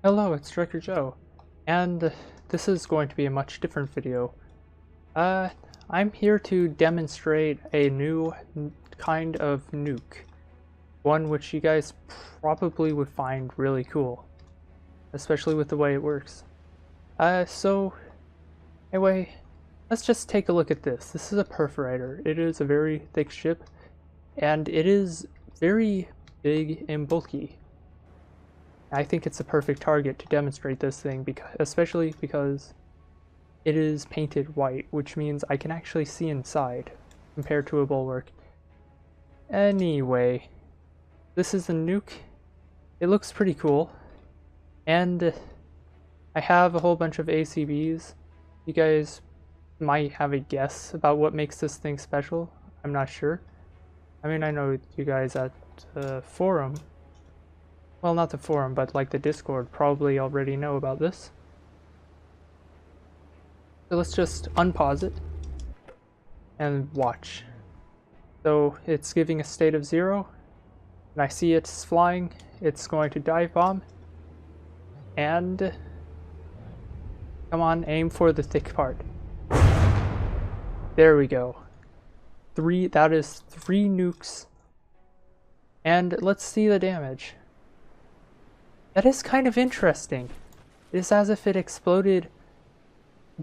Hello, it's Director Joe, and this is going to be a much different video. I'm here to demonstrate a new kind of nuke, one which you guys probably would find really cool, especially with the way it works. So anyway, let's just take a look at this. This is a perforator. It is a very thick ship, and it is very big and bulky. I think it's a perfect target to demonstrate this thing, especially because it is painted white, which means I can actually see inside compared to a bulwark. Anyway, this is the nuke. It looks pretty cool, and I have a whole bunch of ACBs. You guys might have a guess about what makes this thing special. I'm not sure. I mean, I know you guys at the forum, well, not the forum, but like the Discord, probably already know about this. So let's just unpause it and watch. So it's giving a state of 0, and I see it's flying. It's going to dive bomb, and come on, aim for the thick part. There we go. That is 3 nukes, and let's see the damage. That is kind of interesting. It's as if it exploded,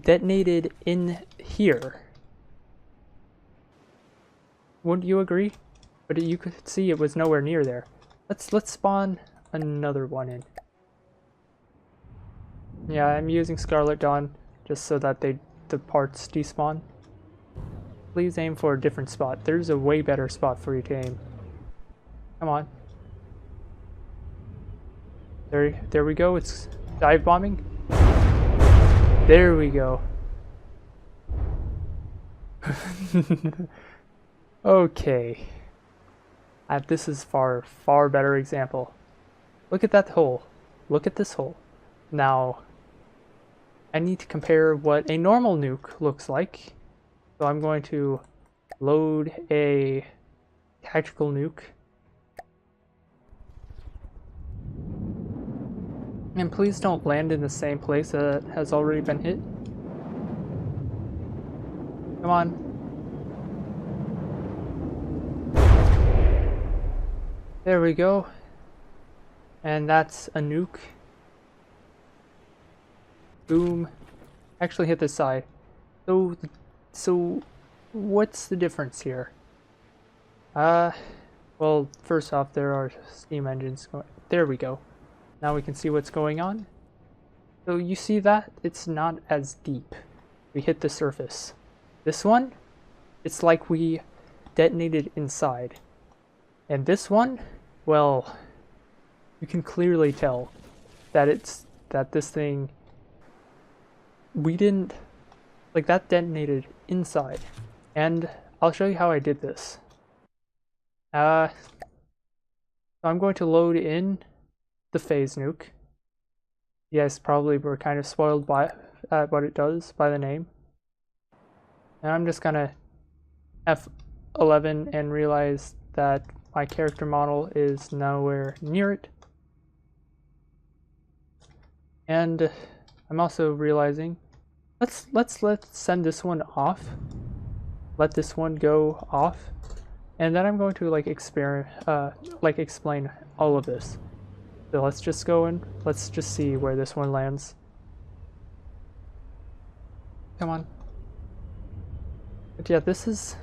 detonated in here. Wouldn't you agree? But you could see it was nowhere near there. Let's spawn another one in. Yeah, I'm using Scarlet Dawn just so that the parts despawn. Please aim for a different spot. There's a way better spot for you to aim. Come on. There we go. It's dive bombing. There we go. Okay. This is far better example. Look at that hole. Look at this hole. Now, I need to compare what a normal nuke looks like. So I'm going to load a tactical nuke. And please don't land in the same place that has already been hit. Come on. There we go. And that's a nuke. Boom. Actually hit this side. So what's the difference here? Well, first off, there are steam engines going. There we go. Now we can see what's going on. So you see that? It's not as deep. We hit the surface. This one, it's like we detonated inside. And this one, well, you can clearly tell that this thing, we didn't, like, that detonated inside. And I'll show you how I did this. So I'm going to load in the Phaze Nuke. You guys probably were kind of spoiled by what it does by the name. And I'm just gonna F11 and realize that my character model is nowhere near it. And I'm also realizing let's send this one off. Let this one go off, and then I'm going to explain all of this. So let's just go and let's just see where this one lands. Come on. But yeah, this is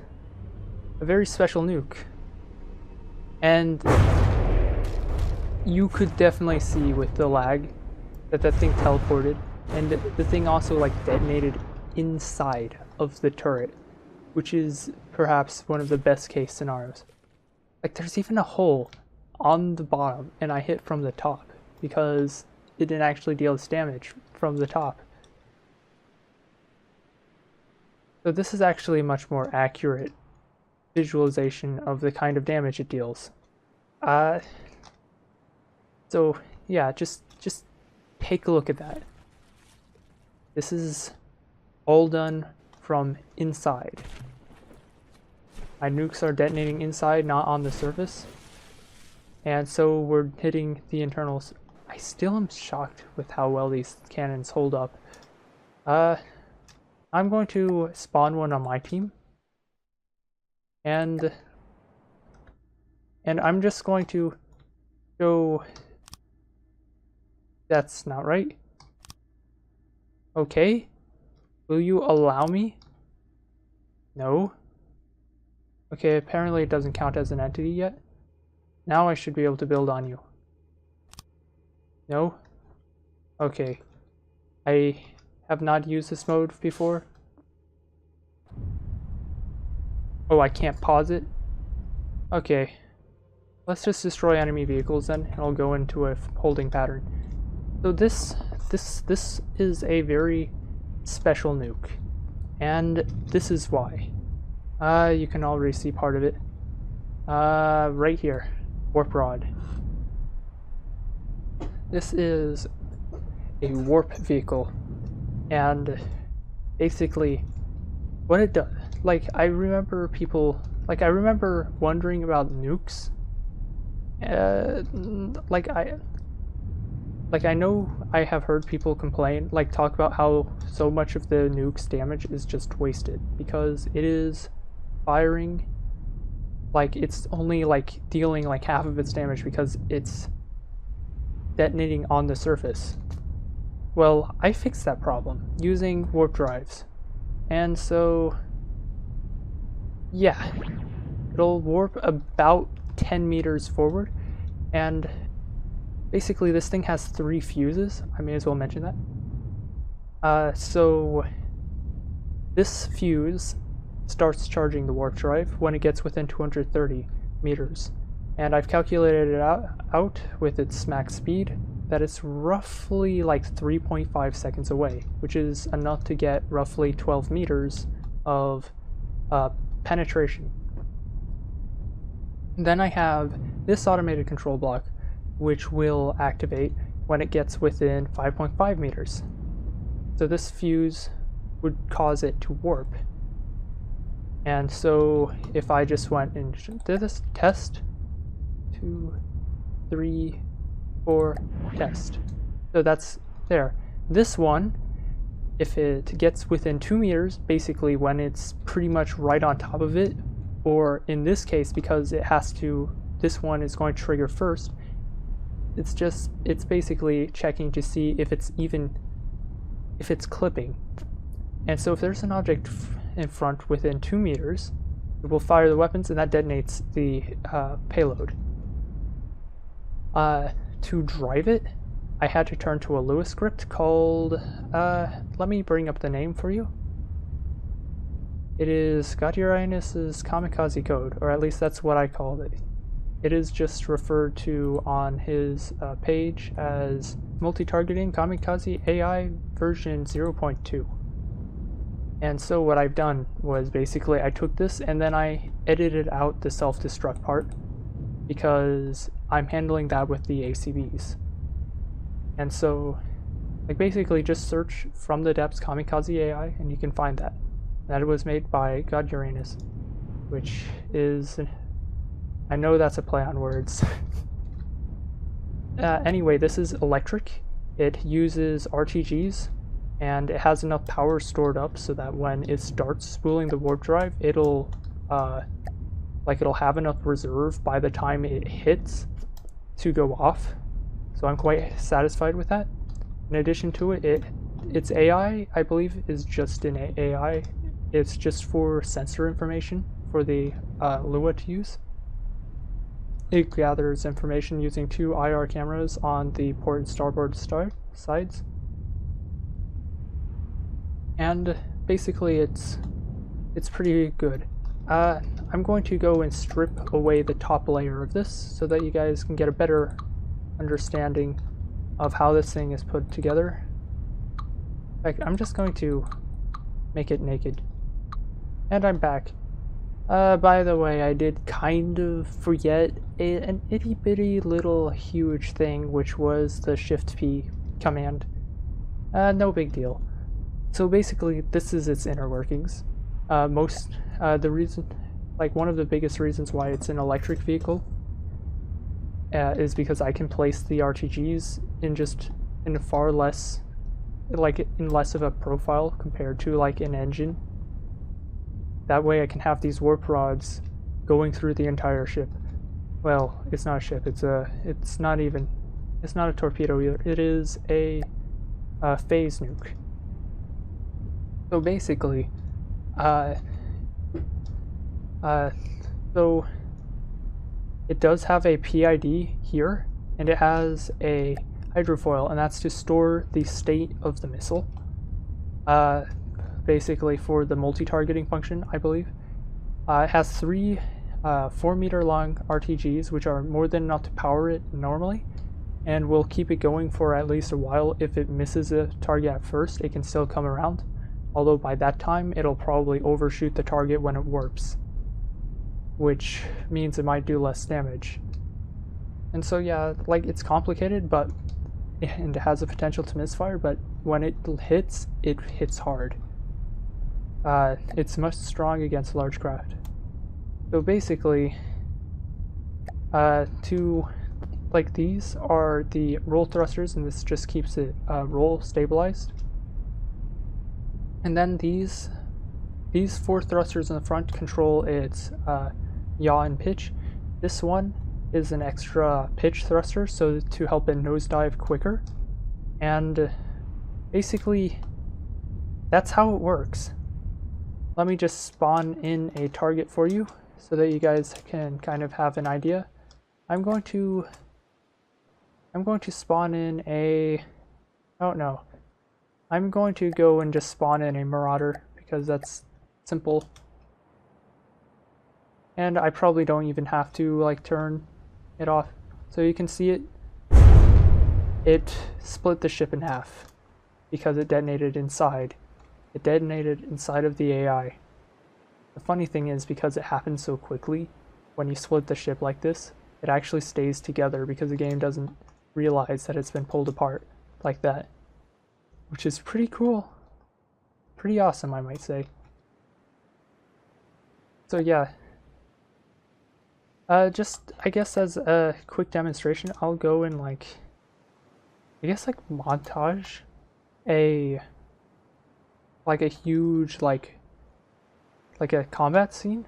a very special nuke. And you could definitely see with the lag that thing teleported. And the thing also like detonated inside of the turret, which is perhaps one of the best case scenarios. Like there's even a hole on the bottom, and I hit from the top because it didn't actually deal its damage from the top. So this is actually a much more accurate visualization of the kind of damage it deals. So yeah, just take a look at that. This is all done from inside. My nukes are detonating inside, not on the surface. And so we're hitting the internals I still am shocked with how well these cannons hold up. I'm going to spawn one on my team. And I'm just going to go... That's not right. Okay. Will you allow me? No. Okay, apparently it doesn't count as an entity yet. Now I should be able to build on you. No? Okay. I have not used this mode before. Oh, I can't pause it? Okay. Let's just destroy enemy vehicles then, and I'll go into a holding pattern. So this is a very special nuke. And this is why. You can already see part of it. Right here. Warp rod. This is a warp vehicle. And basically, what it does, like, I remember wondering about nukes. I know I have heard people complain, talk about how so much of the nuke's damage is just wasted because it is firing, it's only dealing half of its damage because it's detonating on the surface. Well, I fixed that problem using warp drives, and so yeah, it'll warp about 10 meters forward, and basically this thing has 3 fuses. I may as well mention that. So this fuse starts charging the warp drive when it gets within 230 meters, and I've calculated it out with its max speed that it's roughly 3.5 seconds away, which is enough to get roughly 12 meters of penetration. Then I have this automated control block, which will activate when it gets within 5.5 meters. So this fuse would cause it to warp. And so if I just went and did this test, 2, 3, 4, test. So that's there. This one, if it gets within 2 meters, basically when it's pretty much right on top of it, or in this case, because it has to, this one is going to trigger first, it's basically checking to see if it's clipping. And so if there's an object in front within 2 meters, it will fire the weapons and that detonates the payload. To drive it, I had to turn to a Lua script called, let me bring up the name for you. It is God Uranus's kamikaze code, or at least that's what I called it. It is just referred to on his page as multi-targeting kamikaze AI version 0.2. And so what I've done was basically I took this and then I edited out the self-destruct part because I'm handling that with the ACBs. And so basically just search From the Depths Kamikaze AI and you can find that. That was made by God Uranus, which is, I know that's a play on words. Anyway, this is electric. It uses RTGs, and it has enough power stored up so that when it starts spooling the warp drive, it'll have enough reserve by the time it hits to go off. So I'm quite satisfied with that. In addition to it, its AI, I believe, is just an AI. It's just for sensor information for the Lua to use. It gathers information using 2 IR cameras on the port and starboard sides. And basically it's pretty good. I'm going to go and strip away the top layer of this so that you guys can get a better understanding of how this thing is put together. I'm just going to make it naked. And I'm back. By the way, I did kind of forget an itty bitty little huge thing, which was the Shift P command. No big deal. So basically, this is its inner workings. The reason, one of the biggest reasons why it's an electric vehicle is because I can place the RTGs in far less, like in less of a profile compared to like an engine. That way I can have these warp rods going through the entire ship. Well, it's not a ship, it's not a torpedo either. It is a phase nuke. So basically, so it does have a PID here, and it has a hydrofoil, and that's to store the state of the missile. Basically for the multi-targeting function, I believe. It has three 4-meter long RTGs, which are more than enough to power it normally, and will keep it going for at least a while. If it misses a target at first, it can still come around, although by that time it'll probably overshoot the target when it warps, which means it might do less damage. And so yeah, like, it's complicated, but and it has a potential to misfire, but when it hits hard. It's much strong against large craft. So basically, these are the roll thrusters, and this just keeps it roll stabilized. And then these 4 thrusters in the front control its yaw and pitch. This one is an extra pitch thruster, so to help it nosedive quicker. And basically, that's how it works. Let me just spawn in a target for you so that you guys can kind of have an idea. I'm going to spawn in a, oh no, I'm going to go and just spawn in a Marauder because that's simple. And I probably don't even have to like turn it off. So you can see it split the ship in half because it detonated inside. It detonated inside of the AI. The funny thing is, because it happens so quickly, when you split the ship like this, it actually stays together because the game doesn't realize that it's been pulled apart like that. Which is pretty cool. Pretty awesome, I might say. So yeah. Just, I guess as a quick demonstration, I'll go and montage a huge, like a combat scene.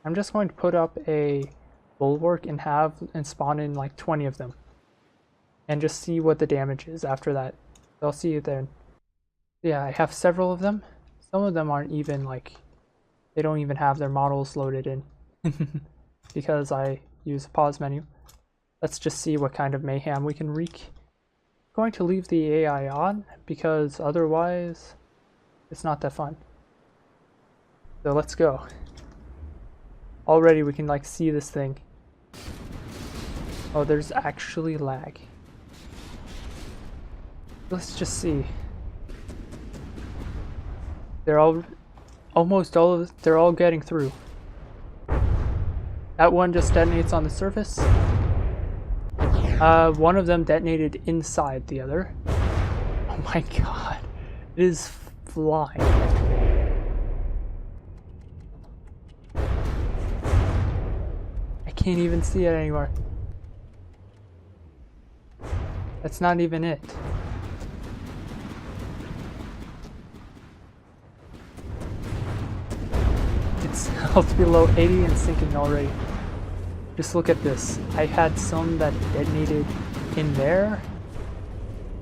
I'm just going to put up a bulwark and spawn in like 20 of them. And just see what the damage is after that. So I'll see you then. Yeah, I have several of them. Some of them aren't even they don't even have their models loaded in. Because I use a pause menu. Let's just see what kind of mayhem we can wreak. I'm going to leave the AI on because otherwise it's not that fun. So let's go. Already we can see this thing. Oh, there's actually lag. Let's just see. They're all getting through. That one just detonates on the surface. One of them detonated inside the other. Oh my god. It is flying. I can't even see it anymore. That's not even it. It's health below 80 and sinking already. Just look at this. I had some that detonated in there,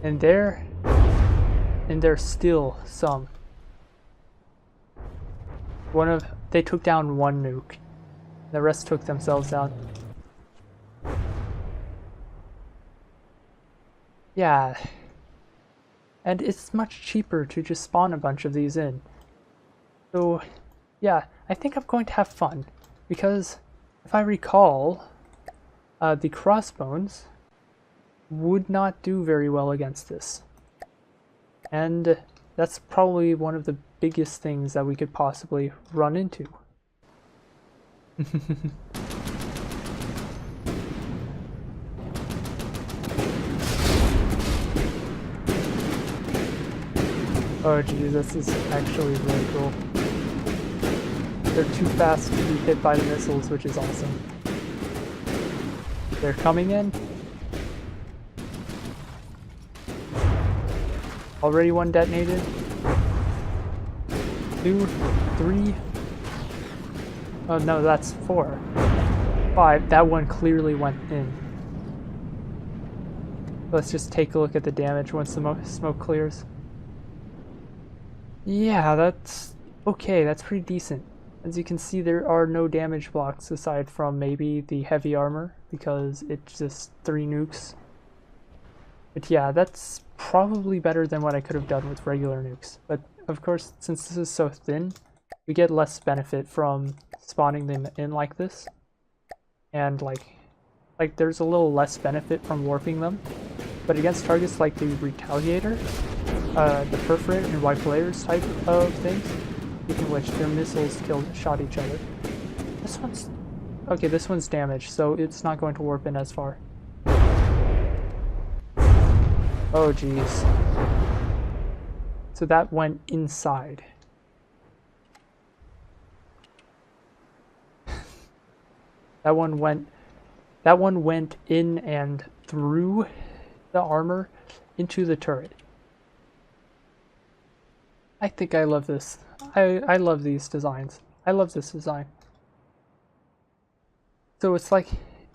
and there, and there's still some. They took down one nuke. The rest took themselves down. Yeah. And it's much cheaper to just spawn a bunch of these in. So, yeah, I think I'm going to have fun. Because, if I recall, the crossbones would not do very well against this. And that's probably one of the biggest things that we could possibly run into. Oh geez, this is actually really cool. They're too fast to be hit by the missiles, which is awesome. They're coming in. Already one detonated. 2, 3. Oh no, that's 4. 5. That one clearly went in. Let's just take a look at the damage once the smoke clears. Yeah, that's okay. That's pretty decent. As you can see, there are no damage blocks aside from maybe the heavy armor because it's just 3 nukes. But yeah, that's probably better than what I could have done with regular nukes. But of course, since this is so thin, we get less benefit from spawning them in like this. And like there's a little less benefit from warping them. But against targets like the Retaliator, the perforator and white layers type of things, in which their missiles shot each other. This one's okay. This one's damaged, so it's not going to warp in as far. Oh jeez. So that went inside. That one went in and through the armor into the turret. I think I love this. I love these designs. I love this design. So it's like,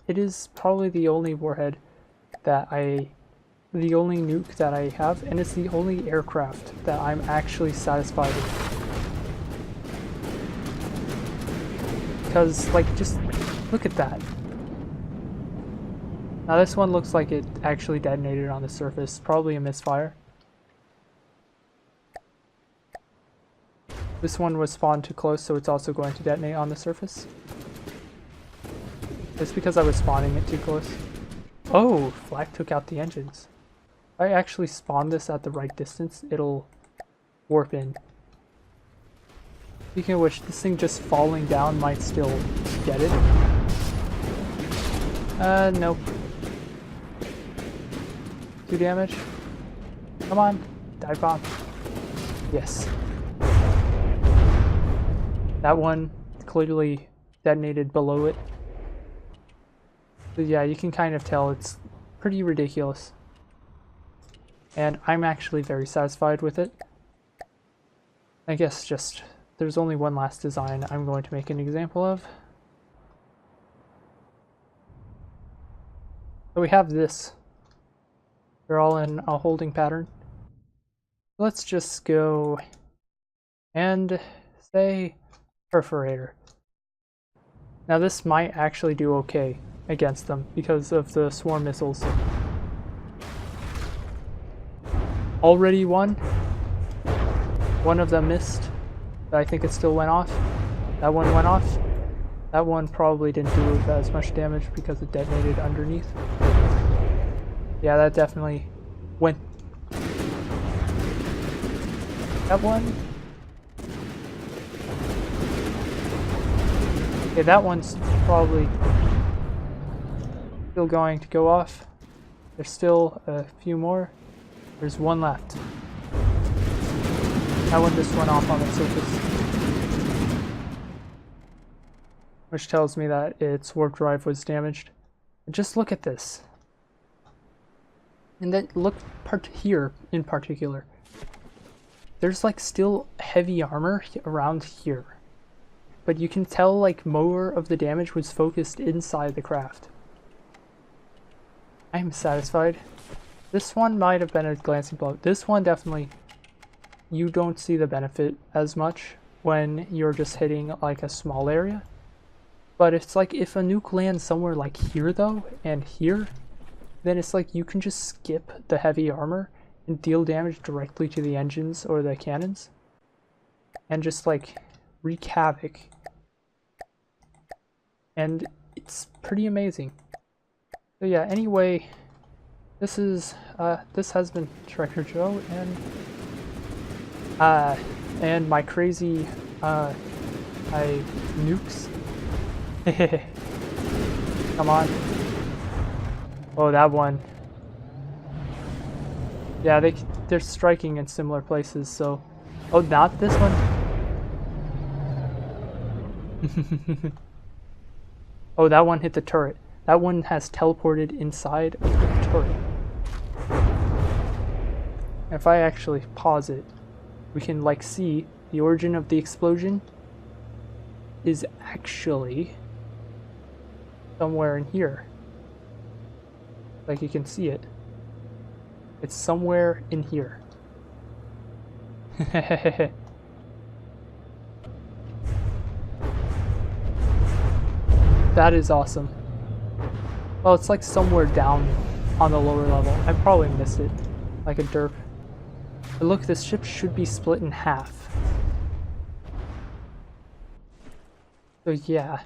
it is probably the only warhead that the only nuke that I have, and it's the only aircraft that I'm actually satisfied with. Because, like, just look at that. Now this one looks like it actually detonated on the surface, probably a misfire. This one was spawned too close, so it's also going to detonate on the surface. It's because I was spawning it too close. Oh, flak took out the engines. If I actually spawn this at the right distance, it'll warp in. Speaking of which, this thing just falling down might still get it. Nope. 2 damage. Come on, dive bomb. Yes. That one clearly detonated below it. So yeah, you can kind of tell it's pretty ridiculous. And I'm actually very satisfied with it. I guess just, there's only one last design I'm going to make an example of. So we have this. They're all in a holding pattern. Let's just go and say perforator. Now this might actually do okay against them because of the swarm missiles. Already one. One of them missed, but I think it still went off. That one went off. That one probably didn't do as much damage because it detonated underneath. Yeah, that definitely went. That one. Okay, that one's probably still going to go off. There's still a few more. There's one left. That one just went off on the surface. Which tells me that its warp drive was damaged. But just look at this. And then look here in particular. There's like still heavy armor around here. But you can tell like more of the damage was focused inside the craft. I'm satisfied. This one might have been a glancing blow. This one definitely, you don't see the benefit as much when you're just hitting like a small area. But it's like if a nuke lands somewhere like here though, and here, then it's like you can just skip the heavy armor and deal damage directly to the engines or the cannons. And just like wreak havoc. And it's pretty amazing. So yeah, anyway, this has been Trekker Joe and my crazy nukes. Come on. Oh, that one. Yeah, they're striking in similar places, so. Oh, not this one? Oh, that one hit the turret. That one has teleported inside of the turret. If I actually pause it, we can like see the origin of the explosion is actually somewhere in here. Like you can see it. It's somewhere in here. That is awesome. Well, it's like somewhere down on the lower level. I probably missed it, like a derp. But look, this ship should be split in half. So yeah, I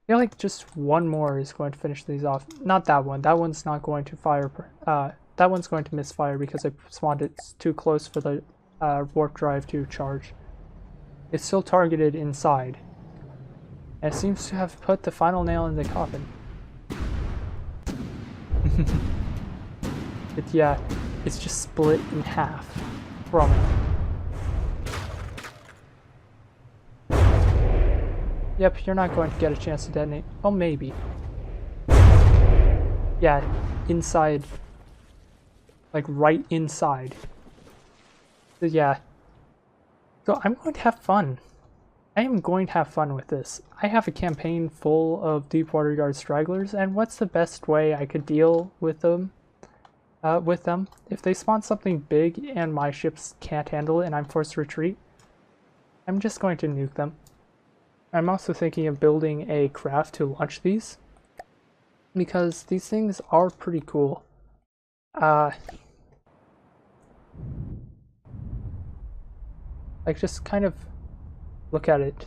feel like just one more is going to finish these off. Not that one. That one's not going to fire. That one's going to misfire because I spawned it too close for the warp drive to charge. It's still targeted inside. And it seems to have put the final nail in the coffin. But yeah, it's just split in half from it. Yep, you're not going to get a chance to detonate. Well, maybe. Yeah, inside. Like right inside. But yeah. So I'm going to have fun. I am going to have fun with this. I have a campaign full of Deepwater Yard stragglers, and what's the best way I could deal with them? If they spawn something big and my ships can't handle it and I'm forced to retreat, I'm just going to nuke them. I'm also thinking of building a craft to launch these, because these things are pretty cool. Like just kind of look at it.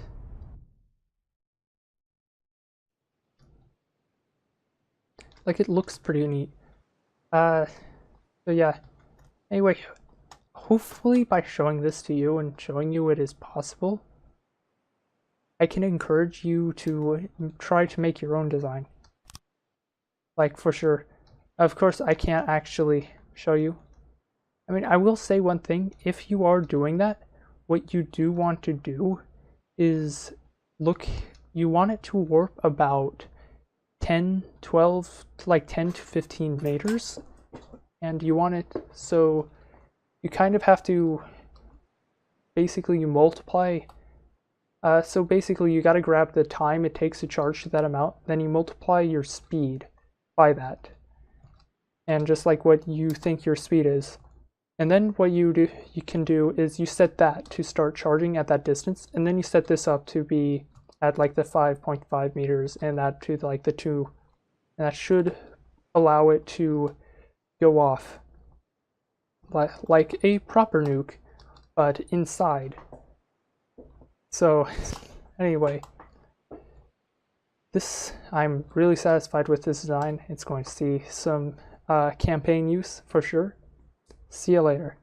Like it looks pretty neat. So yeah. Anyway, hopefully by showing this to you and showing you it is possible, I can encourage you to try to make your own design. Like for sure. Of course, I can't actually show you. I mean, I will say one thing. If you are doing that, what you do want to do is look, you want it to warp about 10, 12, like 10 to 15 meters. And you want it, so you kind of have to, basically you multiply, so basically you gotta grab the time it takes to charge to that amount, then you multiply your speed by that. And just like what you think your speed is. And then what you can do is you set that to start charging at that distance, and then you set this up to be at like the 5.5 meters and that to like the 2, and that should allow it to go off like a proper nuke, but inside. So anyway, I'm really satisfied with this design. It's going to see some campaign use for sure. See you later.